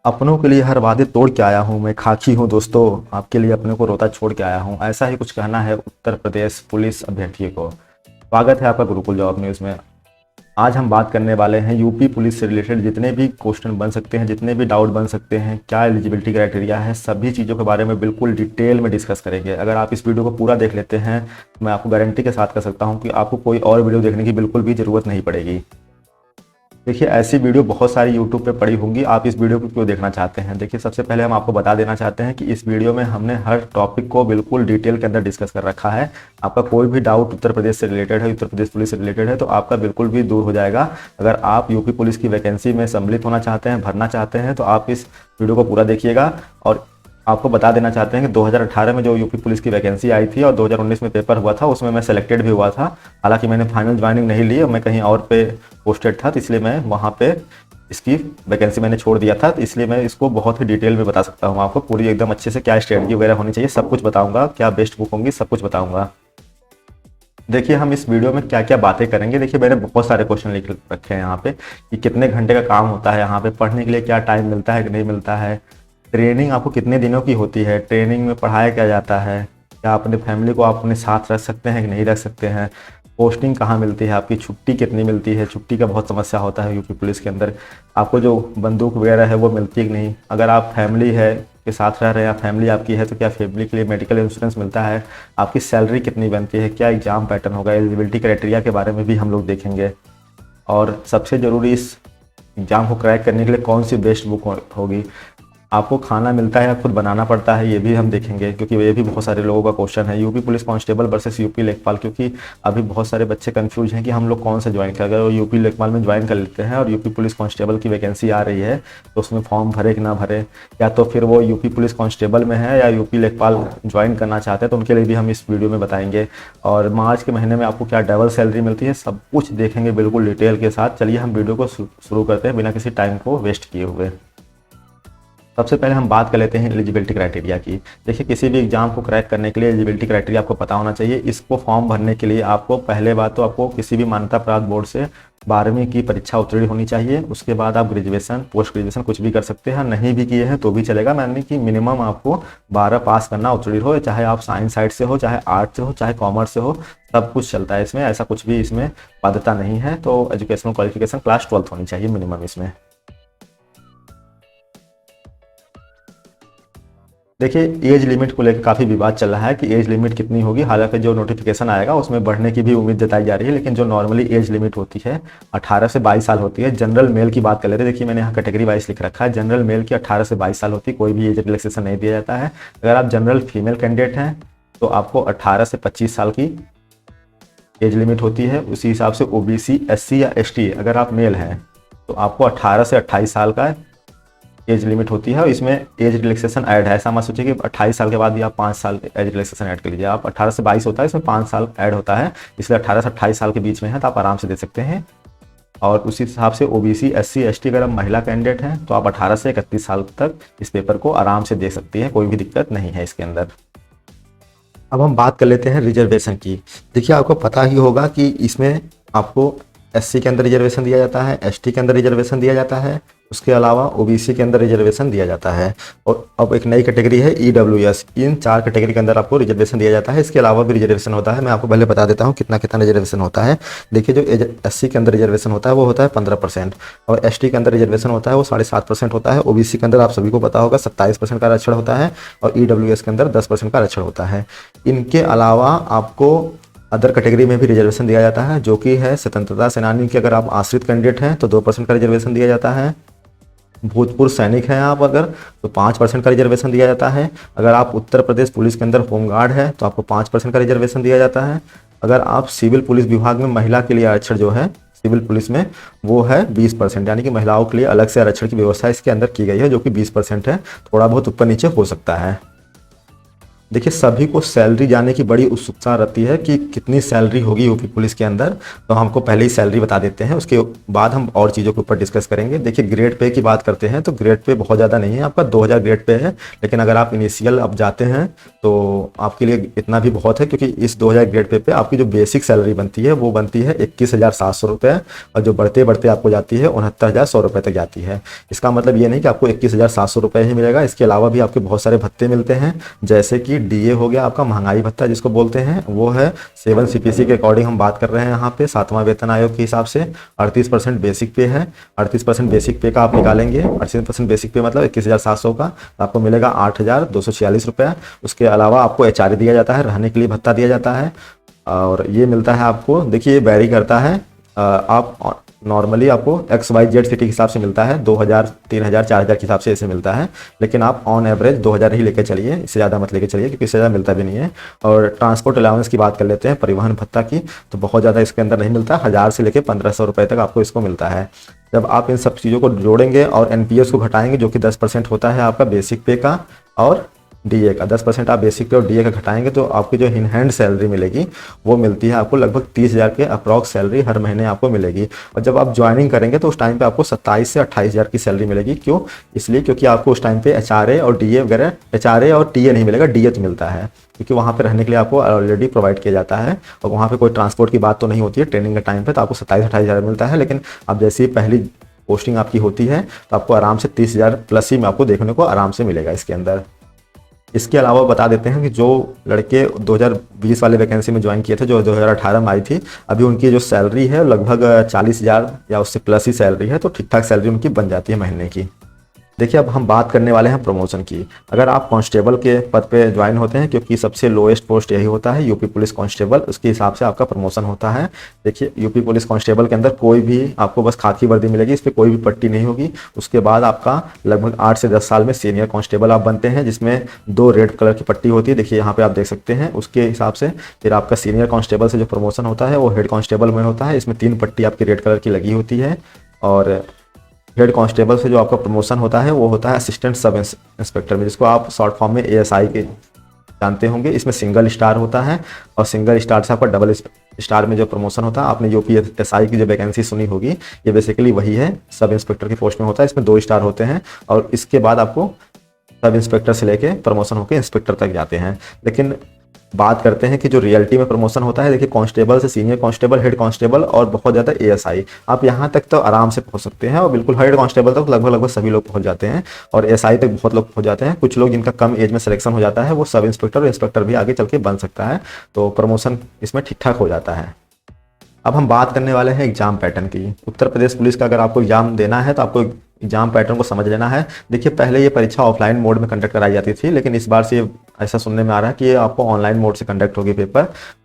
अपनों के लिए हर वादे तोड़ के आया हूँ, मैं खाकी हूँ दोस्तों, आपके लिए अपने को रोता छोड़ के आया हूँ। ऐसा ही कुछ कहना है उत्तर प्रदेश पुलिस अभ्यर्थी को। स्वागत है आपका गुरुकुल जॉब न्यूज़ में। आज हम बात करने वाले हैं यूपी पुलिस से रिलेटेड जितने भी क्वेश्चन बन सकते हैं, जितने भी डाउट बन सकते हैं, क्या एलिजिबिलिटी क्राइटेरिया है, सभी चीज़ों के बारे में बिल्कुल डिटेल में डिस्कस करेंगे। अगर आप इस वीडियो को पूरा देख लेते हैं तो मैं आपको गारंटी के साथ कह सकता हूँ कि आपको कोई और वीडियो देखने की बिल्कुल भी ज़रूरत नहीं पड़ेगी। देखिए, ऐसी वीडियो बहुत सारी यूट्यूब पे पड़ी होंगी, आप इस वीडियो को क्यों देखना चाहते हैं। देखिए, सबसे पहले हम आपको बता देना चाहते हैं कि इस वीडियो में हमने हर टॉपिक को बिल्कुल डिटेल के अंदर डिस्कस कर रखा है। आपका कोई भी डाउट उत्तर प्रदेश से रिलेटेड है, उत्तर प्रदेश पुलिस से रिलेटेड है, तो आपका बिल्कुल भी दूर हो जाएगा। अगर आप यूपी पुलिस की वैकेंसी में सम्मिलित होना चाहते हैं, भरना चाहते हैं, तो आप इस वीडियो को पूरा देखिएगा। और आपको बता देना चाहते हैं कि 2018 में जो यूपी पुलिस की वैकेंसी आई थी और 2019 में पेपर हुआ था, उसमें मैं सेलेक्टेड भी हुआ था। हालांकि मैंने फाइनल ज्वाइनिंग नहीं ली, मैं कहीं और पे पोस्टेड था, तो इसलिए मैं वहाँ पे इसकी वैकेंसी मैंने छोड़ दिया था। तो इसलिए मैं इसको बहुत ही डिटेल में बता सकता हूँ आपको, पूरी एकदम अच्छे से क्या स्ट्रेटजी वगैरह होनी चाहिए, सब कुछ बताऊँगा, क्या बेस्ट बुक होंगी, सब कुछ बताऊँगा। देखिए, हम इस वीडियो में क्या क्या बातें करेंगे। देखिए, मैंने बहुत सारे क्वेश्चन लिख रखे हैं यहाँ पे कि कितने घंटे का काम होता है, यहाँ पे पढ़ने के लिए क्या टाइम मिलता है कि नहीं मिलता है, ट्रेनिंग आपको कितने दिनों की होती है, ट्रेनिंग में पढ़ाया क्या जाता है, क्या अपने फैमिली को आप अपने साथ रख सकते हैं कि नहीं रख सकते हैं, पोस्टिंग कहाँ मिलती है, आपकी छुट्टी कितनी मिलती है, छुट्टी का बहुत समस्या होता है यूपी पुलिस के अंदर, आपको जो बंदूक वगैरह है वो मिलती है कि नहीं, अगर आप फैमिली है के साथ रह रहे हैं या फैमिली आपकी है तो क्या फैमिली के लिए मेडिकल इंश्योरेंस मिलता है, आपकी सैलरी कितनी बनती है, क्या एग्जाम पैटर्न होगा, एलिजिबिलिटी क्राइटेरिया के बारे में भी हम लोग देखेंगे। और सबसे ज़रूरी, इस एग्ज़ाम को क्रैक करने के लिए कौन सी बेस्ट बुक होगी, आपको खाना मिलता है या खुद बनाना पड़ता है, ये भी हम देखेंगे, क्योंकि ये भी बहुत सारे लोगों का क्वेश्चन है। UP police constable versus UP लेखपाल, क्योंकि अभी बहुत सारे बच्चे कंफ्यूज हैं कि हम लोग कौन सा ज्वाइन करें। अगर वो यूपी लेखपाल में ज्वाइन कर लेते हैं और यूपी पुलिस कांस्टेबल की वैकेंसी आ रही है तो उसमें फॉर्म भरे कि ना भरे, या तो फिर वो यूपी पुलिस कांस्टेबल में है या यूपी लेखपाल ज्वाइन करना चाहते हैं, तो उनके लिए भी हम इस वीडियो में बताएंगे। और मार्च के महीने में आपको क्या डबल सैलरी मिलती है, सब कुछ देखेंगे बिल्कुल डिटेल के साथ। चलिए हम वीडियो को शुरू करते हैं बिना किसी टाइम को वेस्ट किए हुए। सबसे पहले हम बात कर लेते हैं एलिजिबिलिटी क्राइटेरिया की। देखिए, किसी भी एग्जाम को क्रैक करने के लिए एलिजिबिलिटी क्राइटेरिया आपको पता होना चाहिए। इसको फॉर्म भरने के लिए आपको पहले बात तो आपको किसी भी मान्यता प्राप्त बोर्ड से 12वीं की परीक्षा उत्तीर्ण होनी चाहिए। उसके बाद आप ग्रेजुएशन, पोस्ट ग्रेजुएशन कुछ भी कर सकते हैं, नहीं भी किए हैं तो भी चलेगा। यानी कि मिनिमम आपको 12 पास करना, उत्तीर्ण हो, चाहे आप साइंस साइड से हो, चाहे आर्ट से हो, चाहे कॉमर्स से हो, सब कुछ चलता है इसमें, ऐसा कुछ भी इसमें बाध्यता नहीं है। तो एजुकेशनल क्वालिफिकेशन क्लास 12th होनी चाहिए मिनिमम इसमें। देखिए, एज लिमिट को लेकर काफ़ी विवाद चल रहा है कि एज लिमिट कितनी होगी। हालांकि जो नोटिफिकेशन आएगा उसमें बढ़ने की भी उम्मीद जताई जा रही है, लेकिन जो नॉर्मली एज लिमिट होती है 18 से 22 साल होती है। जनरल मेल की बात कर लेते हैं। देखिए, मैंने यहाँ कैटेगरी वाइज लिख रखा है। जनरल मेल की 18 से 22 साल होती है, कोई भी एज रिलैक्सेशन नहीं दिया जाता है। अगर आप जनरल फीमेल कैंडिडेट हैं तो आपको 18 से 25 साल की एज लिमिट होती है। उसी हिसाब से ओबीसी, एससी या एसटी अगर आप मेल हैं तो आपको 18 से 28 साल का एज लिमिट होती है। और इसमें एज रिलैक्सेशन ऐड है, ऐसा मत सोचिए कि 28 साल के बाद भी आप 5 साल एज रिलैक्सेशन ऐड कर लीजिए। आप 18 से 22 होता है, इसमें 5 साल ऐड होता है, इसलिए 18 से 28 साल के बीच में है तो आप आराम से दे सकते हैं। और उसी हिसाब से ओबीसी, एससी, एसटी अगर आप महिला कैंडिडेट हैं तो आप 18 से 31 साल तक इस पेपर को आराम से दे सकती हैं, कोई भी दिक्कत नहीं है इसके अंदर। अब हम बात कर लेते हैं रिजर्वेशन की। देखिए, आपको पता ही होगा कि इसमें आपको एससी के अंदर रिजर्वेशन दिया जाता है, एसटी के अंदर रिजर्वेशन दिया जाता है, उसके अलावा ओबीसी के अंदर रिजर्वेशन दिया जाता है। और अब एक नई कैटेगरी है ईडब्ल्यूएस। इन 4 कैटेगरी के अंदर आपको रिजर्वेशन दिया जाता है। इसके अलावा भी रिजर्वेशन होता है, मैं आपको पहले बता देता हूँ कितना कितना रिजर्वेशन होता है। देखिए, जो एससी के अंदर रिजर्वेशन होता है वो होता है 15%, और एसटी के अंदर रिजर्वेशन होता है वो 7.5% होता है। ओबीसी के अंदर आप सभी को पता होगा 27% का आरक्षण होता है, और ईडब्ल्यूएस के अंदर 10% का आरक्षण होता है। इनके अलावा आपको अदर कैटेगरी में भी रिजर्वेशन दिया जाता है, जो कि है स्वतंत्रता सेनानी के अगर आप आश्रित कैंडिडेट हैं तो 2% का रिजर्वेशन दिया जाता है। भूतपूर्व सैनिक हैं आप अगर तो 5% का रिजर्वेशन दिया जाता है। अगर आप उत्तर प्रदेश पुलिस के अंदर होमगार्ड है तो आपको 5% का रिजर्वेशन दिया जाता है। अगर आप सिविल पुलिस विभाग में महिला के लिए आरक्षण जो है सिविल पुलिस में वो है 20%, यानी कि महिलाओं के लिए अलग से आरक्षण की व्यवस्था इसके अंदर की गई है, जो कि 20% है, थोड़ा बहुत ऊपर नीचे हो सकता है। देखिए सभी को सैलरी जानने की बड़ी उत्सुकता रहती है कि कितनी सैलरी होगी यूपी पुलिस के अंदर। तो हमको पहले ही सैलरी बता देते हैं, उसके बाद हम और चीज़ों के ऊपर डिस्कस करेंगे। देखिए ग्रेड पे की बात करते हैं तो ग्रेड पे बहुत ज़्यादा नहीं है, आपका 2000 ग्रेड पे है। लेकिन अगर आप इनिशियल अब जाते हैं तो आपके लिए इतना भी बहुत है, क्योंकि इस 2000 ग्रेड पे आपकी जो बेसिक सैलरी बनती है वो बनती है 21,700 रुपये, और जो बढ़ते बढ़ते आपको जाती है 69,100 रुपये तक जाती है। इसका मतलब ये नहीं कि आपको 21,700 रुपये ही मिलेगा, इसके अलावा भी आपके बहुत सारे भत्ते मिलते हैं, जैसे कि डीए हो गया आपका, महंगाई भत्ता जिसको बोलते हैं वो है 7 CPC के अकॉर्डिंग हम बात कर रहे हैं यहाँ पे 7वां वेतन आयोग के हिसाब से। 38% बेसिक पे है, 38% बेसिक पे का आप निकालेंगे, 38% बेसिक पे मतलब 21,700 का, तो आपको मिलेगा 8,246 रुपये। उसके अलावा आपको HRA दिया जाता है, रहने के लिए भत्ता दिया जाता है, और ये मिलता है आपको, देखिए ये वैरी करता है, आप नॉर्मली आपको XYZ सिटी के हिसाब से मिलता है, 2,000, 3,000, 4,000 के हिसाब से ऐसे मिलता है। लेकिन आप ऑन एवरेज 2,000 ही लेके चलिए, इससे ज़्यादा मत लेके चलिए, क्योंकि इससे ज़्यादा मिलता भी नहीं है। और ट्रांसपोर्ट अलाउंस की बात कर लेते हैं, परिवहन भत्ता की, तो बहुत ज़्यादा इसके अंदर नहीं मिलता, 1,000 से लेकर 1,500 रुपये तक आपको इसको मिलता है। जब आप इन सब चीज़ों को जोड़ेंगे और NPS को घटाएंगे, जो कि 10% होता है आपका बेसिक पे का, और डीए का 10% आप बेसिक पे और डीए का घटाएंगे, तो आपकी जो इन हैंड सैलरी मिलेगी वो मिलती है आपको लगभग 30,000 के अप्रॉक्स सैलरी हर महीने आपको मिलेगी। और जब आप ज्वाइनिंग करेंगे तो उस टाइम पे आपको 27 से 28,000 की सैलरी मिलेगी। क्यों? इसलिए क्योंकि आपको उस टाइम पे HRA और DA वगैरह, HRA और TA नहीं मिलेगा, DH मिलता है, क्योंकि वहाँ पे रहने के लिए आपको ऑलरेडी प्रोवाइड किया जाता है, और वहाँ पे कोई ट्रांसपोर्ट की बात तो नहीं होती है ट्रेनिंग के टाइम पे। तो आपको 27-28,000 मिलता है, लेकिन अब जैसे ही पहली पोस्टिंग आपकी होती है तो आपको आराम से 30,000 प्लस ही में आपको देखने को आराम से मिलेगा इसके अंदर। इसके अलावा बता देते हैं कि जो लड़के 2020 वाले वैकेंसी में ज्वाइन किए थे, जो 2018 में आई थी, अभी उनकी जो सैलरी है लगभग 40,000 या उससे प्लस ही सैलरी है, तो ठीक ठाक सैलरी उनकी बन जाती है महीने की। देखिए अब हम बात करने वाले हैं प्रमोशन की। अगर आप कांस्टेबल के पद पे ज्वाइन होते हैं, क्योंकि सबसे लोएस्ट पोस्ट यही होता है यूपी पुलिस कांस्टेबल, उसके हिसाब से आपका प्रमोशन होता है। देखिए यूपी पुलिस कांस्टेबल के अंदर कोई भी आपको बस खाकी वर्दी मिलेगी, इस पर कोई भी पट्टी नहीं होगी। उसके बाद आपका लगभग 8 से 10 साल में सीनियर कांस्टेबल आप बनते हैं, जिसमें 2 रेड कलर की पट्टी होती है, देखिए यहाँ पे आप देख सकते हैं। उसके हिसाब से फिर आपका सीनियर कांस्टेबल से जो प्रमोशन होता है वो हेड कांस्टेबल में होता है, इसमें 3 पट्टी आपकी रेड कलर की लगी होती है। और हेड कांस्टेबल से जो आपका प्रमोशन होता है वो होता है असिस्टेंट सब इंस्पेक्टर में, जिसको आप शॉर्ट फॉर्म में ASI के जानते होंगे। इसमें सिंगल स्टार होता है, और सिंगल स्टार से आपका डबल स्टार में जो प्रमोशन होता है, आपने UPSI की जो वैकेंसी सुनी होगी, ये बेसिकली वही है, सब इंस्पेक्टर की पोस्ट में होता है। इसमें 2 स्टार होते हैं, और इसके बाद आपको सब इंस्पेक्टर से लेके प्रमोशन होकर इंस्पेक्टर तक जाते हैं। लेकिन बात करते हैं कि जो रियलिटी में प्रमोशन होता है, देखिए कांस्टेबल से सीनियर कांस्टेबल, हेड कांस्टेबल, और बहुत ज़्यादा ASI, आप यहाँ तक तो आराम से पहुँच सकते हैं, और बिल्कुल हेड कांस्टेबल तक लगभग सभी लोग पहुँच जाते हैं, और ASI तक बहुत लोग पहुँच जाते हैं। कुछ लोग जिनका कम एज में सिलेक्शन हो जाता है वो सब इंस्पेक्टर और इंस्पेक्टर भी आगे चल के बन सकता है, तो प्रमोशन इसमें ठीक ठाक हो जाता है। अब हम बात करने वाले हैं एग्जाम पैटर्न की। उत्तर प्रदेश पुलिस का अगर आपको एग्जाम देना है तो आपको एग्जाम पैटर्न को समझ लेना है। देखिए पहले ये परीक्षा ऑफलाइन मोड में कंडक्ट कराई जाती थी, लेकिन इस बार से ऐसा सुनने में आ रहा है कि ये आपको ऑनलाइन मोड से कंडक्ट होगी पेपर।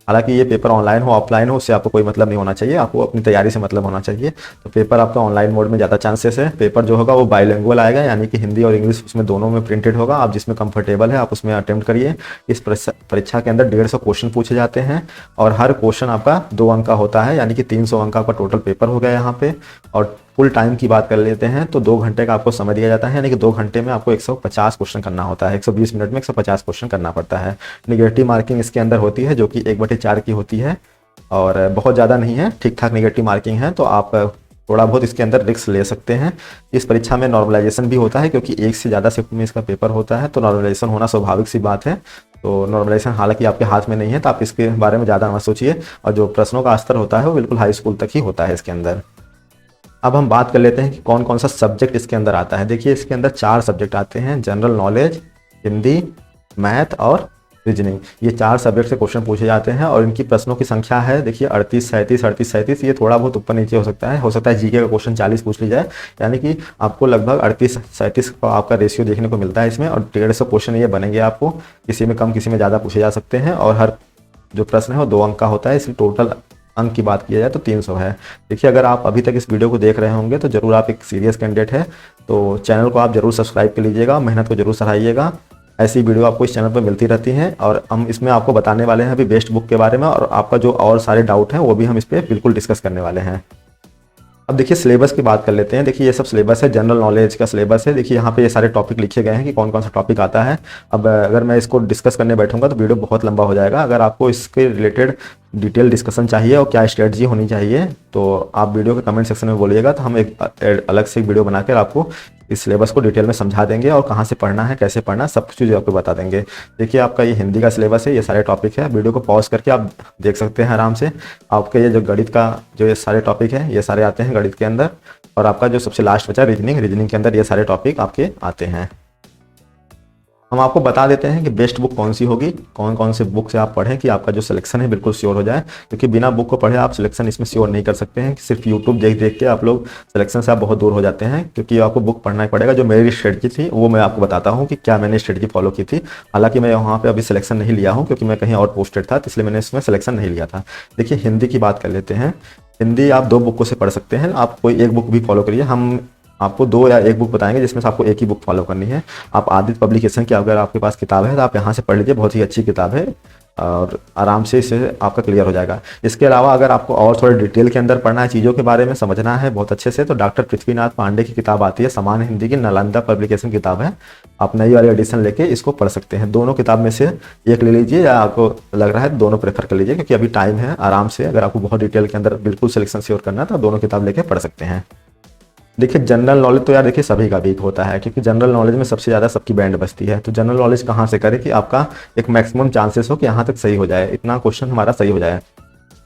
हालांकि ये पेपर ऑनलाइन हो ऑफलाइन हो उससे आपको कोई मतलब नहीं होना चाहिए, आपको अपनी तैयारी से मतलब होना चाहिए। तो पेपर आपका ऑनलाइन मोड में ज़्यादा चांसेस है। पेपर जो होगा वो बाइलिंगुअल आएगा, यानी कि हिंदी और इंग्लिश उसमें दोनों में प्रिंटेड होगा। आप जिसमें कंफर्टेबल है आप उसमें अटेम्प्ट करिए। इस परीक्षा के अंदर 150 क्वेश्चन पूछे जाते हैं, और हर क्वेश्चन आपका 2 अंक का होता है, यानी कि 300 अंक का आपका टोटल पेपर हो गया यहाँ पे। और फुल टाइम की बात कर लेते हैं तो 2 घंटे का आपको समय दिया जाता है, यानी कि 2 घंटे में आपको 150 क्वेश्चन करना होता है। 120 मिनट में 150 क्वेश्चन करना पड़ता है। नेगेटिव मार्किंग इसके अंदर होती है, जो कि 1/4 की होती है, और बहुत ज़्यादा नहीं है, ठीक ठाक नेगेटिव मार्किंग है, तो आप थोड़ा बहुत इसके अंदर रिस्क ले सकते हैं। इस परीक्षा में नॉर्मलाइजेशन भी होता है, क्योंकि 1 से ज़्यादा शिफ्ट में इसका पेपर होता है, तो नॉर्मलाइजेशन होना स्वाभाविक सी बात है। तो नॉर्मलाइजेशन हालांकि आपके हाथ में नहीं है, तो आप इसके बारे में ज़्यादा मत सोचिए। और जो प्रश्नों का स्तर होता है वो बिल्कुल हाई स्कूल तक ही होता है इसके अंदर। अब हम बात कर लेते हैं कि कौन कौन सा सब्जेक्ट इसके अंदर आता है। देखिए इसके अंदर 4 सब्जेक्ट आते हैं, जनरल नॉलेज, हिंदी, मैथ और रीजनिंग। ये 4 सब्जेक्ट से क्वेश्चन पूछे जाते हैं, और इनकी प्रश्नों की संख्या है देखिए 38, 37, 38, 37। ये थोड़ा बहुत ऊपर नीचे हो सकता है जीके का क्वेश्चन 40 पूछ ली जाए, यानी कि आपको लगभग 38-37 का आपका रेशियो देखने को मिलता है इसमें। और 150 क्वेश्चन ये बनेंगे आपको, किसी में कम किसी में ज़्यादा पूछे जा सकते हैं, और हर जो प्रश्न है वो 2 अंक का होता है। इसलिए टोटल अंक की बात किया जाए तो 300 है। देखिए अगर आप अभी तक इस वीडियो को देख रहे होंगे तो जरूर आप एक सीरियस कैंडिडेट है, तो चैनल को आप जरूर सब्सक्राइब कर लीजिएगा, मेहनत को जरूर सराहिएगा। ऐसी वीडियो आपको इस चैनल पर मिलती रहती हैं, और हम इसमें आपको बताने वाले हैं अभी बेस्ट बुक के बारे में, और आपका जो और सारे डाउट हैं वो भी हम इस पर बिल्कुल डिस्कस करने वाले हैं। अब देखिए सिलेबस की बात कर लेते हैं। देखिए ये सब सिलेबस है, जनरल नॉलेज का सिलेबस है। देखिए यहाँ पे ये सारे टॉपिक लिखे गए हैं कि कौन कौन सा टॉपिक आता है। अब अगर मैं इसको डिस्कस करने बैठूंगा तो वीडियो बहुत लंबा हो जाएगा। अगर आपको इसके रिलेटेड डिटेल डिस्कशन चाहिए और क्या स्ट्रेटजी होनी चाहिए तो आप वीडियो के कमेंट सेक्शन में बोलिएगा, तो हम एक अलग से एक वीडियो बनाकर आपको इस सिलेबस को डिटेल में समझा देंगे और कहाँ से पढ़ना है, कैसे पढ़ना है, सब कुछ चीज़ आपको बता देंगे। देखिए आपका ये हिंदी का सिलेबस है, ये सारे टॉपिक है। वीडियो को पॉज करके आप देख सकते हैं आराम से। आपके ये जो गणित का जो ये सारे टॉपिक है ये सारे आते हैं गणित के अंदर, और आपका जो सबसे लास्ट बचा रीजनिंग के अंदर ये सारे टॉपिक आपके आते हैं। हम आपको बता देते हैं कि बेस्ट बुक कौन सी होगी, कौन कौन से बुक से आप पढ़ें कि आपका जो सिलेक्शन है बिल्कुल श्योर हो जाए, क्योंकि बिना बुक को पढ़े आप सिलेक्शन इसमें श्योर नहीं कर सकते हैं। सिर्फ यूट्यूब देख देख के आप लोग सिलेक्शन से आप बहुत दूर हो जाते हैं, क्योंकि आपको बुक पढ़ना ही पड़ेगा। जो मेरी स्ट्रेटजी थी वो मैं आपको बताता हूँ कि क्या मैंने स्ट्रेटजी फॉलो की थी। हालांकि मैं वहाँ पर अभी सिलेक्शन नहीं लिया हूँ क्योंकि मैं कहीं और पोस्टेड था, इसलिए मैंने इसमें सिलेक्शन नहीं लिया था। देखिए हिंदी की बात कर लेते हैं। हिंदी आप 2 बुकों से पढ़ सकते हैं, आप कोई एक बुक भी फॉलो करिए। हम आपको 2 या 1 बुक बताएंगे जिसमें से आपको एक ही बुक फॉलो करनी है। आप आदित्य पब्लिकेशन की अगर आपके पास किताब है तो आप यहाँ से पढ़ लीजिए, बहुत ही अच्छी किताब है और आराम से इससे आपका क्लियर हो जाएगा। इसके अलावा अगर आपको और थोड़े डिटेल के अंदर पढ़ना है, चीज़ों के बारे में समझना है बहुत अच्छे से, तो डॉक्टर पृथ्वीनाथ पांडे की किताब आती है, सामान्य हिंदी की, नालंदा पब्लिकेशन किताब है। आप नई वाली एडिशन लेके इसको पढ़ सकते हैं। दोनों किताब में से एक ले लीजिए, या आपको लग रहा है दोनों प्रेफर कर लीजिए, क्योंकि अभी टाइम है आराम से। अगर आपको बहुत डिटेल के अंदर बिल्कुल सिलेक्शन श्योर करना है तो दोनों किताब लेके पढ़ सकते हैं। देखिए जनरल नॉलेज तो यार देखिए सभी का वीक होता है, क्योंकि जनरल नॉलेज में सबसे ज़्यादा सबकी बैंड बजती है। तो जनरल नॉलेज कहाँ से करें कि आपका एक मैक्सिमम चांसेस हो कि यहाँ तक सही हो जाए, इतना क्वेश्चन हमारा सही हो जाए।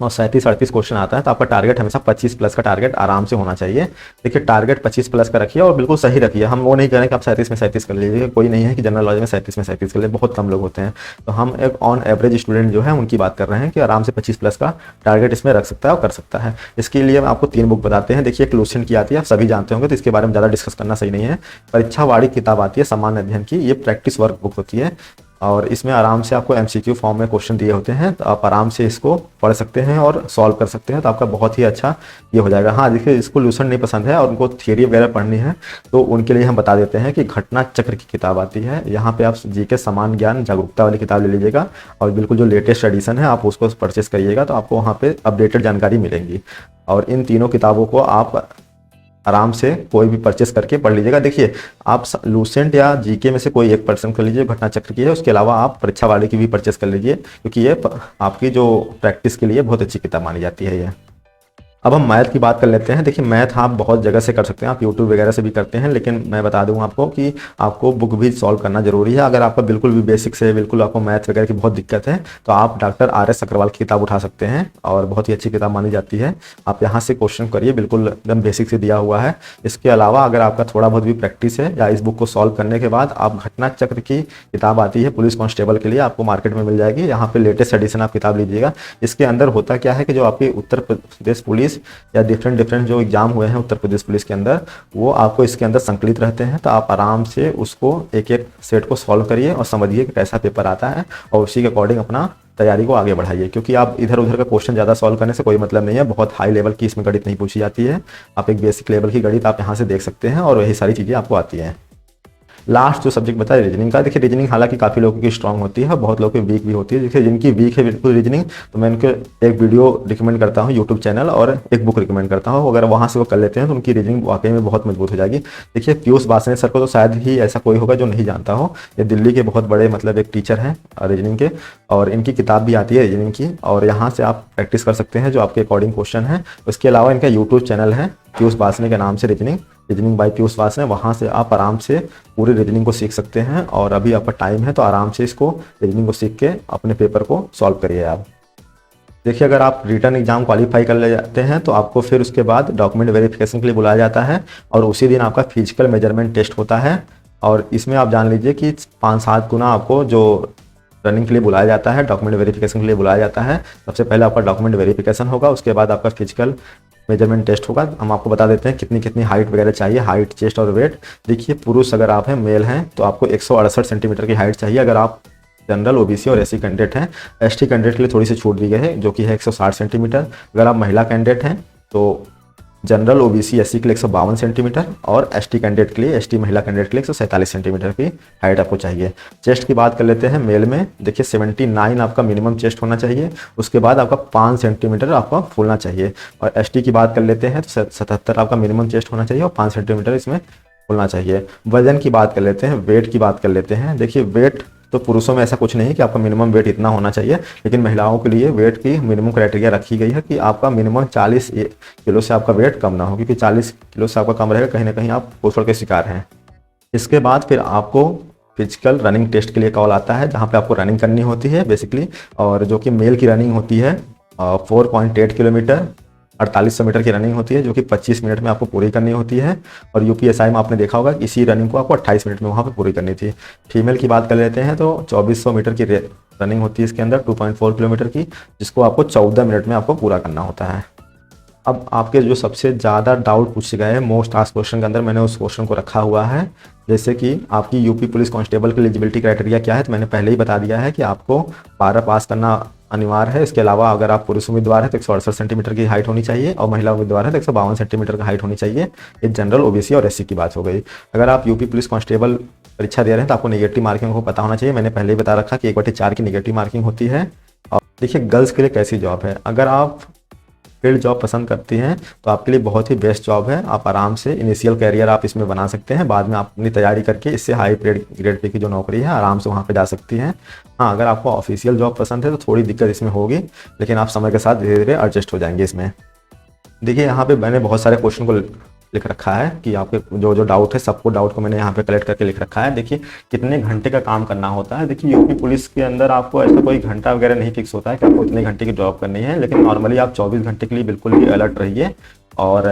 और 37-38 क्वेश्चन आता है तो आपका टारगेट हमेशा 25 प्लस का टारगेट आराम से होना चाहिए। देखिए टारगेट 25 प्लस का रखिए और बिल्कुल सही रखिए। हम वो नहीं करें कि आप 37 में 37 कर लीजिए, कोई नहीं है कि जनरल नॉलेज में 37 में 37 कर ले, बहुत कम लोग होते हैं। तो हम एक ऑन एवरेज स्टूडेंट जो है उनकी बात कर रहे हैं कि आराम से 25 प्लस का टारगेट इसमें रख सकता है और कर सकता है। इसके लिए हम आपको 3 बुक बताते हैं। देखिए एक लूसेंट की आती है, आप सभी जानते होंगे, तो इसके बारे में ज़्यादा डिस्कस करना सही नहीं है। परीक्षा वाड़ी किताब आती है सामान्य अध्ययन की, ये प्रैक्टिस वर्क बुक होती है और इसमें आराम से आपको MCQ फॉर्म में क्वेश्चन दिए होते हैं, तो आप आराम से इसको पढ़ सकते हैं और सॉल्व कर सकते हैं, तो आपका बहुत ही अच्छा ये हो जाएगा। हाँ देखिए इसको लूसेंट नहीं पसंद है और उनको थियरी वगैरह पढ़नी है तो उनके लिए हम बता देते हैं कि घटना चक्र की किताब आती है। यहाँ पे आप GK समान ज्ञान जागरूकता वाली किताब ले लीजिएगा और बिल्कुल जो लेटेस्ट एडिशन है आप उसको परचेस करिएगा, तो आपको वहाँ पर अपडेटेड जानकारी मिलेंगी। और इन तीनों किताबों को आप आराम से कोई भी परचेस करके पढ़ लीजिएगा। देखिए आप लूसेंट या GK में से कोई एक पर्सन कर लीजिए, घटना चक्र की है, उसके अलावा आप परीक्षा वाले की भी परचेस कर लीजिए, क्योंकि ये आपकी जो प्रैक्टिस के लिए बहुत अच्छी किताब मानी जाती है ये। अब हम मैथ की बात कर लेते हैं। देखिए मैथ आप बहुत जगह से कर सकते हैं, आप यूट्यूब वगैरह से भी करते हैं, लेकिन मैं बता दूं आपको कि आपको बुक भी सॉल्व करना जरूरी है। अगर आपका बिल्कुल भी बेसिक से बिल्कुल आपको मैथ वगैरह की बहुत दिक्कत है तो आप डॉक्टर RS अग्रवाल की किताब उठा सकते हैं और बहुत ही अच्छी किताब मानी जाती है। आप यहाँ से क्वेश्चन करिए, बिल्कुल एकदम बेसिक से दिया हुआ है। इसके अलावा अगर आपका थोड़ा बहुत भी प्रैक्टिस है या इस बुक को सॉल्व करने के बाद आप घटना चक्र की किताब आती है पुलिस कांस्टेबल के लिए, आपको मार्केट में मिल जाएगी। यहाँ पे लेटेस्ट एडिशन आप किताब लीजिएगा। इसके अंदर होता क्या है कि जो आपकी उत्तर प्रदेश पुलिस या डिफरेंट जो एग्जाम हुए हैं उत्तर प्रदेश पुलिस के अंदर, वो आपको इसके अंदर संकलित रहते हैं। तो आप आराम से उसको एक एक सेट को सॉल्व करिए और समझिए कि कैसा पेपर आता है और उसी के अकॉर्डिंग अपना तैयारी को आगे बढ़ाइए, क्योंकि आप इधर उधर का क्वेश्चन ज़्यादा सॉल्व करने से कोई मतलब नहीं है। बहुत हाई लेवल की इसमें गणित नहीं पूछी जाती है, आप एक बेसिक लेवल की गणित आप यहाँ से देख सकते हैं और वही सारी चीज़ें आपको आती हैं। लास्ट जो सब्जेक्ट बता है रीजनिंग का। देखिए रीजनिंग हालांकि काफ़ी लोगों की स्ट्रांग होती है, बहुत लोगों की वीक भी होती है। देखिए जिनकी वीक है बिल्कुल रीजनिंग, तो मैं उनको एक वीडियो रिकमेंड करता हूँ यूट्यूब चैनल और एक बुक रिकमेंड करता हूँ। अगर वहाँ से वो कर लेते हैं तो उनकी रीजनिंग वाकई में बहुत मजबूत हो जाएगी। देखिए पीयूष वासने सर को तो शायद ही ऐसा कोई होगा जो नहीं जानता हो, ये दिल्ली के बहुत बड़े मतलब एक टीचर हैं रीजनिंग के, और इनकी किताब भी आती है रीजनिंग की, और यहाँ से आप प्रैक्टिस कर सकते हैं जो आपके अकॉर्डिंग क्वेश्चन है। उसके अलावा इनका यूट्यूब चैनल है पीयूष वासने के नाम से, रीजनिंग बाय पीयूष वासने, वहाँ से आप आराम से पूरी रीजनिंग को सीख सकते हैं। और अभी आपका टाइम है तो आराम से इसको रीजनिंग को सीख के अपने पेपर को सॉल्व करिए आप। देखिए अगर आप रिटर्न एग्जाम क्वालिफाई कर ले जाते हैं तो आपको फिर उसके बाद डॉक्यूमेंट वेरिफिकेशन के लिए बुलाया जाता है और उसी दिन आपका फिजिकल मेजरमेंट टेस्ट होता है। और इसमें आप जान लीजिए कि 5-7 गुना आपको जो रनिंग के लिए बुलाया जाता है, डॉक्यूमेंट वेरिफिकेशन के लिए बुलाया जाता है। सबसे पहले आपका डॉक्यूमेंट वेरिफिकेशन होगा, उसके बाद आपका फिजिकल मेजरमेंट टेस्ट होगा। हम आपको बता देते हैं कितनी कितनी हाइट वगैरह चाहिए, हाइट, चेस्ट और वेट। देखिए पुरुष अगर आप हैं, मेल हैं, तो आपको 168 सेंटीमीटर की हाइट चाहिए अगर आप जनरल, OBC और SC कैंडिडेट हैं। ST कैंडिडेट के लिए थोड़ी सी छूट दी गई है जो कि है 160 सेंटीमीटर। अगर आप महिला कैंडिडेट हैं तो जनरल ओबीसी एससी के लिए 152 सेंटीमीटर और एसटी कैंडिडेट के लिए, एसटी महिला कैंडिडेट के लिए 147 सेंटीमीटर की हाइट आपको चाहिए। चेस्ट की बात कर लेते हैं मेल में, देखिए 79 आपका मिनिमम चेस्ट होना चाहिए, उसके बाद आपका 5 सेंटीमीटर आपका फूलना चाहिए। और एसटी की बात कर लेते हैं तो 77 आपका मिनिमम चेस्ट होना चाहिए और 5 सेंटीमीटर इसमें फूलना चाहिए। वजन की बात कर लेते हैं, वेट की बात कर लेते हैं। देखिए वेट तो पुरुषों में ऐसा कुछ नहीं है कि आपका मिनिमम वेट इतना होना चाहिए, लेकिन महिलाओं के लिए वेट की मिनिमम क्राइटेरिया रखी गई है कि आपका मिनिमम 40 किलो से आपका वेट कम ना हो, क्योंकि 40 किलो से आपका कम रहेगा कहीं ना कहीं आप पोषण के शिकार हैं। इसके बाद फिर आपको फिजिकल रनिंग टेस्ट के लिए कॉल आता है, जहाँ पे आपको रनिंग करनी होती है बेसिकली, और जो कि मेल की रनिंग होती है 4.8 किलोमीटर, 4800 मीटर की रनिंग होती है, जो कि 25 मिनट में आपको पूरी करनी होती है। और यूपीएसआई में आपने देखा होगा कि इसी रनिंग को आपको 28 मिनट में वहाँ पे पूरी करनी थी। फीमेल की बात कर लेते हैं तो 2400 मीटर की रनिंग होती है इसके अंदर, 2.4 किलोमीटर की, जिसको आपको 14 मिनट में आपको पूरा करना होता है। अब आपके जो सबसे ज़्यादा डाउट पूछे गए हैं मोस्ट आस्क्ड क्वेश्चन के अंदर, मैंने उस क्वेश्चन को रखा हुआ है, जैसे कि आपकी यूपी पुलिस कांस्टेबल की एलिजिबिलिटी क्राइटेरिया क्या है। तो मैंने पहले ही बता दिया है कि आपको 12 पास करना अनिवार्य है। इसके अलावा अगर आप पुरुष उम्मीदवार है तो 168 सेंटीमीटर की हाइट होनी चाहिए, और महिला उम्मीदवार है तो 152 सेंटीमीटर का हाइट होनी चाहिए। ये जनरल, ओबीसी और एससी की बात हो गई। अगर आप यूपी पुलिस कांस्टेबल परीक्षा दे रहे हैं तो आपको नेगेटिव मार्किंग को पता होना चाहिए। मैंने पहले ही बता रखा कि 1/4 की नेगेटिव मार्किंग होती है। और देखिए गर्ल्स के लिए कैसी जॉब है, अगर आप फील्ड जॉब पसंद करती हैं तो आपके लिए बहुत ही बेस्ट जॉब है। आप आराम से इनिशियल कैरियर आप इसमें बना सकते हैं, बाद में आप अपनी तैयारी करके इससे हाई ग्रेड पे की जो नौकरी है आराम से वहाँ पे जा सकती हैं। हाँ, अगर आपको ऑफिशियल जॉब पसंद है तो थोड़ी दिक्कत इसमें होगी, लेकिन आप समय के साथ धीरे धीरे एडजस्ट हो जाएंगे इसमें। देखिए यहाँ पे मैंने बहुत सारे क्वेश्चन को लिख रखा है कि आपके जो जो डाउट है, सबको डाउट को मैंने यहाँ पे कलेक्ट करके लिख रखा है। देखिए कितने घंटे का काम करना होता है। देखिए यूपी पुलिस के अंदर आपको ऐसा कोई घंटा वगैरह नहीं फिक्स होता है कि आपको इतने घंटे की जॉब करनी है, लेकिन नॉर्मली आप 24 घंटे के लिए बिल्कुल ही अलर्ट रहिए। और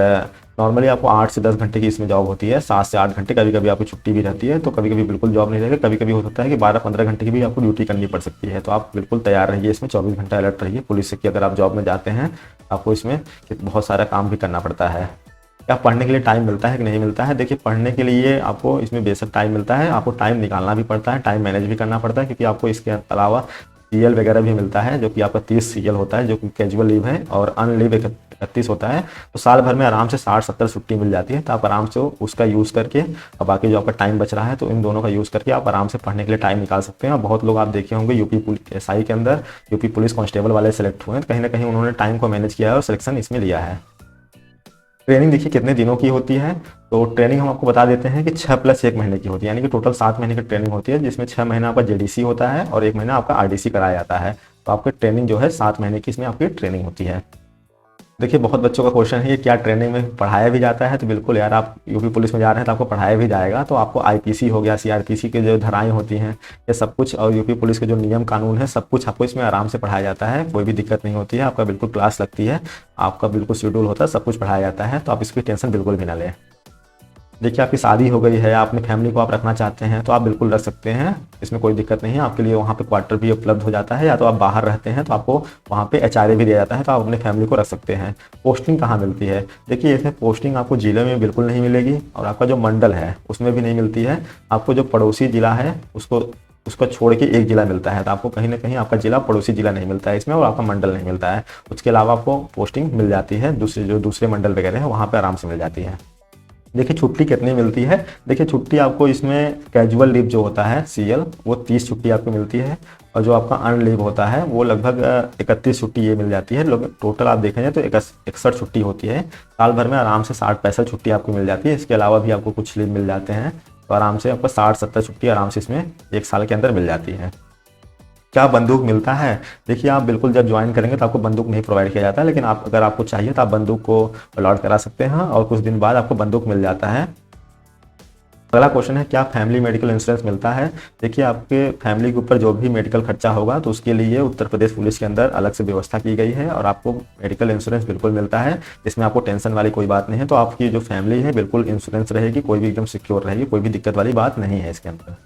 नॉर्मली आपको 8 से 10 घंटे की इसमें जॉब होती है, 7 से 8 घंटे, कभी कभी आपकी छुट्टी भी रहती है, तो कभी कभी बिल्कुल जॉब नहीं रहेगी, कभी कभी हो सकता है कि 12-15 घंटे की भी आपको ड्यूटी करनी पड़ सकती है। तो आप बिल्कुल तैयार रहिए, इसमें 24 घंटा अलर्ट रहिए। पुलिस की अगर आप जॉब में जाते हैं आपको इसमें बहुत सारा काम भी करना पड़ता है। क्या पढ़ने के लिए टाइम मिलता है कि नहीं मिलता है? देखिए पढ़ने के लिए आपको इसमें बेशक टाइम मिलता है, आपको टाइम निकालना भी पड़ता है, टाइम मैनेज भी करना पड़ता है, क्योंकि आपको इसके अलावा सीएल वगैरह भी मिलता है, जो कि आपका 30 सीएल होता है, जो कि कैजुअल लीव है, और अन लीव 31 होता है। तो साल भर में आराम से 60-70 छुट्टी मिल जाती है। तो आप आराम से उसका यूज़ करके, अब बाकी जो आपका टाइम बच रहा है तो इन दोनों का यूज़ करके आप आराम से पढ़ने के लिए टाइम निकाल सकते हैं। और बहुत लोग आप देखे होंगे यूपी पुलिस एसआई के अंदर, यूपी पुलिस कांस्टेबल वाले सेलेक्ट हुए हैं, कहीं ना कहीं उन्होंने टाइम को मैनेज किया है और सिलेक्शन इसमें लिया है। ट्रेनिंग देखिए कितने दिनों की होती है, तो ट्रेनिंग हम आपको बता देते हैं कि 6 + 1 महीने की होती है, यानी कि टोटल 7 महीने की ट्रेनिंग होती है, जिसमें 6 महीना आपका जेडीसी होता है और 1 महीना आपका आरडीसी कराया जाता है। तो आपकी ट्रेनिंग जो है 7 महीने की इसमें आपकी ट्रेनिंग होती है। देखिए बहुत बच्चों का क्वेश्चन है ये क्या ट्रेनिंग में पढ़ाया भी जाता है? तो बिल्कुल यार, आप यूपी पुलिस में जा रहे हैं तो आपको पढ़ाया भी जाएगा। तो आपको आईपीसी हो गया, सीआरपीसी के जो धाराएं होती हैं, ये सब कुछ, और यूपी पुलिस के जो नियम कानून है, सब कुछ आपको इसमें आराम से पढ़ाया जाता है। कोई भी दिक्कत नहीं होती है, आपका बिल्कुल क्लास लगती है, आपका बिल्कुल शेड्यूल होता है, सब कुछ पढ़ाया जाता है। तो आप इसकी टेंशन बिल्कुल भी ना लें। देखिए आपकी शादी हो गई है, अपनी फैमिली को आप रखना चाहते हैं तो आप बिल्कुल रख सकते हैं, इसमें कोई दिक्कत नहीं है। आपके लिए वहाँ पे क्वार्टर भी उपलब्ध हो जाता है, या तो आप बाहर रहते हैं तो आपको वहाँ पे एचआरए भी दिया जाता है, तो आप अपनी फैमिली को रख सकते हैं। पोस्टिंग कहाँ मिलती है? देखिए इसमें पोस्टिंग आपको जिले में बिल्कुल नहीं मिलेगी, और आपका जो मंडल है उसमें भी नहीं मिलती है। आपको जो पड़ोसी जिला है उसको छोड़ के एक जिला मिलता है, तो आपको कहीं ना कहीं आपका जिला पड़ोसी जिला नहीं मिलता है इसमें, और आपका मंडल नहीं मिलता है। उसके अलावा आपको पोस्टिंग मिल जाती है दूसरे मंडल वगैरह है वहाँ पर आराम से मिल जाती है। देखिए छुट्टी कितनी मिलती है? देखिए छुट्टी आपको इसमें कैजुअल लीव जो होता है सीएल, वो 30 छुट्टी आपको मिलती है, और जो आपका अन लीव होता है वो लगभग 31 छुट्टी ये मिल जाती है। लोग टोटल आप देखेंगे तो 61 छुट्टी होती है। साल भर में आराम से 60-65 छुट्टी आपको मिल जाती है। इसके अलावा भी आपको कुछ लीव मिल जाते हैं, तो आराम से आपको 60-70 छुट्टी आराम से इसमें एक साल के अंदर मिल जाती है। क्या बंदूक मिलता है? देखिए आप बिल्कुल जब ज्वाइन करेंगे तो आपको बंदूक नहीं प्रोवाइड किया जाता है, लेकिन अगर आपको चाहिए तो आप बंदूक को अलॉट करा सकते हैं, और कुछ दिन बाद आपको बंदूक मिल जाता है। अगला क्वेश्चन है क्या फैमिली मेडिकल इंश्योरेंस मिलता है? देखिए आपके फैमिली के ऊपर जो भी मेडिकल खर्चा होगा तो उसके लिए उत्तर प्रदेश पुलिस के अंदर अलग से व्यवस्था की गई है, और आपको मेडिकल इंश्योरेंस बिल्कुल मिलता है। इसमें आपको टेंशन वाली कोई बात नहीं है। तो आपकी जो फैमिली है बिल्कुल इंश्योरेंस रहेगी, कोई भी एकदम सिक्योर रहेगी, कोई भी दिक्कत वाली बात नहीं है इसके अंदर।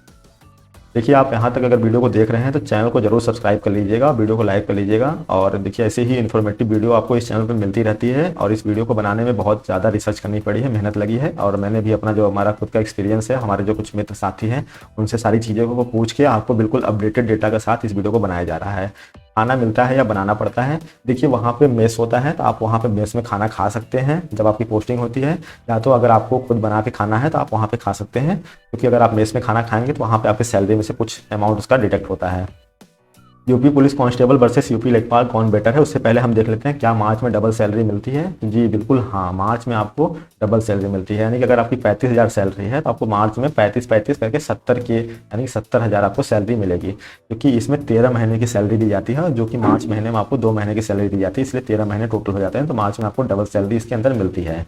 देखिए आप यहाँ तक अगर वीडियो को देख रहे हैं तो चैनल को जरूर सब्सक्राइब कर लीजिएगा, वीडियो को लाइक कर लीजिएगा। और देखिए ऐसे ही इन्फॉर्मेटिव वीडियो आपको इस चैनल पे मिलती रहती है, और इस वीडियो को बनाने में बहुत ज़्यादा रिसर्च करनी पड़ी है, मेहनत लगी है, और मैंने भी अपना जो हमारा खुद का एक्सपीरियंस है, हमारे जो कुछ मित्र साथी हैं उनसे सारी चीज़ों को पूछ के आपको बिल्कुल अपडेटेड डेटा के साथ इस वीडियो को बनाया जा रहा है। खाना मिलता है या बनाना पड़ता है। देखिए वहाँ पे मेस होता है, तो आप वहाँ पे मेस में खाना खा सकते हैं जब आपकी पोस्टिंग होती है, या तो अगर आपको खुद बना के खाना है तो आप वहाँ पे खा सकते हैं, क्योंकि अगर आप मेस में खाना खाएंगे तो वहाँ पे आपकी सैलरी में से कुछ अमाउंट उसका डिडक्ट होता है। UP police constable versus UP लेखपाल कौन बेटर है, उससे पहले हम देख लेते हैं क्या मार्च में डबल सैलरी मिलती है। जी बिल्कुल हाँ, मार्च में आपको डबल सैलरी मिलती है, यानी कि अगर आपकी 35,000 सैलरी है तो आपको मार्च में 35 करके 70 के यानी कि 70,000 आपको सैलरी मिलेगी, क्योंकि इसमें 13 महीने की सैलरी दी जाती है, जो कि मार्च महीने में आपको 2 महीने की सैलरी दी जाती है, इसलिए 13 महीने टोटल हो जाते हैं, तो मार्च में आपको डबल सैलरी इसके अंदर मिलती है।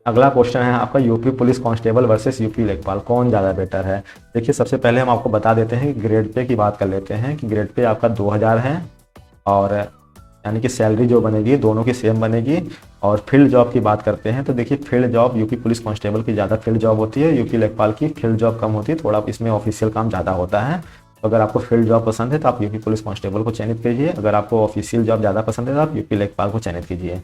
अगला क्वेश्चन है आपका UP police constable versus UP लेखपाल कौन ज़्यादा बेटर है। देखिए सबसे पहले हम आपको बता देते हैं कि ग्रेड पे की बात कर लेते हैं कि ग्रेड पे आपका 2000 है, और यानी कि सैलरी जो बनेगी दोनों की सेम बनेगी। और फील्ड जॉब की बात करते हैं तो देखिए field job UP police constable की ज़्यादा फील्ड जॉब होती है, यूपी लेखपाल की फील्ड जॉब कम होती है, थोड़ा इसमें ऑफिशियल काम ज़्यादा होता है। तो अगर आपको फील्ड जॉब पसंद है तो आप यूपी पुलिस कांस्टेबल को चयनित कीजिए, अगर आपको ऑफिशियल जॉब ज़्यादा पसंद है तो आप यूपी लेखपाल को चयनित कीजिए।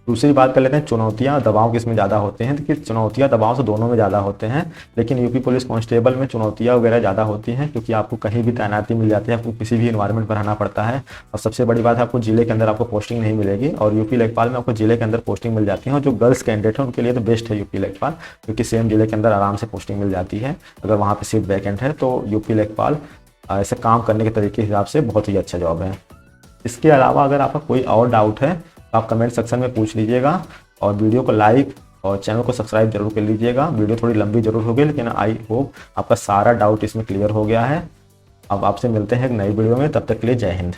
दूसरी बात कर लेते हैं चुनौतियां दबाव किस में ज़्यादा होते हैं। देखिए चुनौतियां दबाव से दोनों में ज़्यादा होते हैं, लेकिन यूपी पुलिस कांस्टेबल में चुनौतियां वगैरह ज़्यादा होती हैं, क्योंकि आपको कहीं भी तैनाती मिल जाती है, आपको किसी भी इन्वायरमेंट पर रहना पड़ता है। और सबसे बड़ी बात है आपको जिले के अंदर आपको पोस्टिंग नहीं मिलेगी, और यूपी लेखपाल में आपको जिले के अंदर पोस्टिंग मिल जाती है, और जो गर्ल्स कैंडिडेट है उनके लिए तो बेस्ट है यूपी लेखपाल, क्योंकि सेम जिले के अंदर आराम से पोस्टिंग मिल जाती है। अगर वहाँ पर सीट वैकेंट है तो यूपी लेखपाल ऐसे काम करने के तरीके के हिसाब से बहुत ही अच्छा जॉब है। इसके अलावा अगर आपका कोई और डाउट है तो आप कमेंट सेक्शन में पूछ लीजिएगा, और वीडियो को लाइक और चैनल को सब्सक्राइब जरूर कर लीजिएगा। वीडियो थोड़ी लंबी जरूर होगी, लेकिन आई होप आपका सारा डाउट इसमें क्लियर हो गया है। अब आपसे मिलते हैं एक नई वीडियो में, तब तक के लिए जय हिंद।